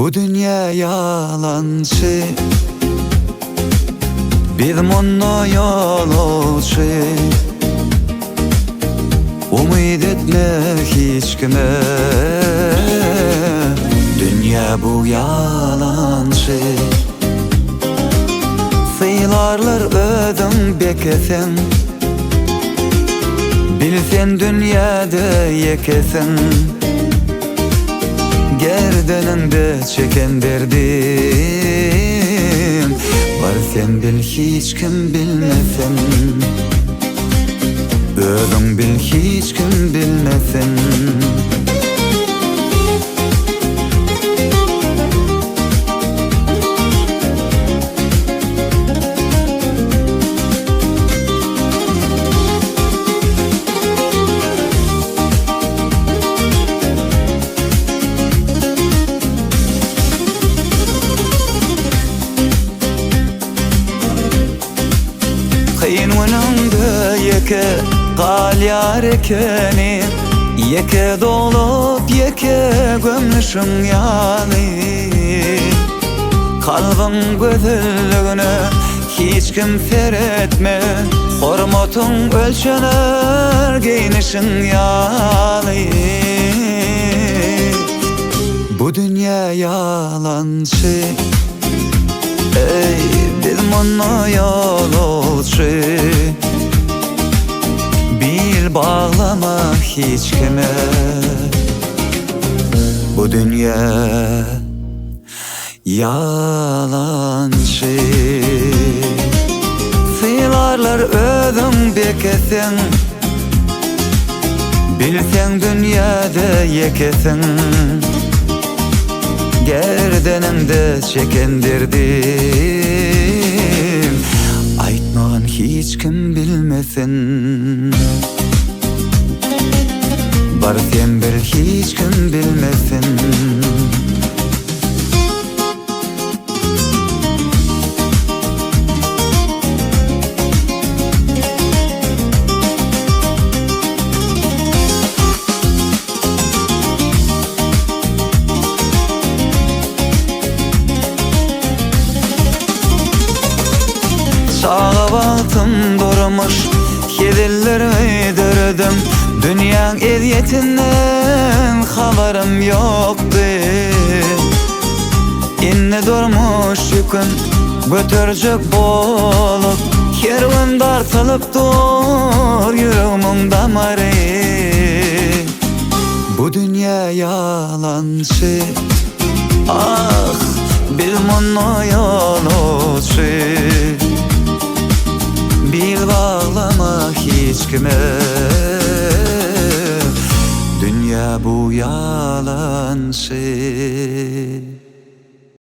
Bu dünya yalançı, bizim onu yolcu. Umid etme hiç kime, dünya bu yalançı. Sıylarlar ödüm bekesin, bilsen dünyada yekesin. Gerdanında çeken derdim var, sen bil hiç kim bilmesin. Ödüm bil hiç kim bilmesin. Kıyın önümde yeke qal yarekeni, yeke dolup yeke gömüşüm yani. Kalbim gözülüğüne hiç kim seyretme, hormatın ölçener giyinişin yani. Bu dünya yalançı, ey bizim onu yolcu. Bil bağlama hiç kime, bu dünya yalançı. Sıylarlar ödüm bekesin, bilsen dünyada yekesin. Gerdanında çeken derdim aytmağın hiç kim bilmesin. Bar sen bil hiç kim bilmesin. Sağa baktım durmuş, yedillerimi dördüm. Dünyanın eziyetinden haberim yoktu. İnne durmuş yükün götürecek bolup, kervan dartılıp dur yüreğimin damarı. Bu dünya yalançı, ah bizim onu yolcu. Bil bağlama hiç kime, dünya bu yalançı.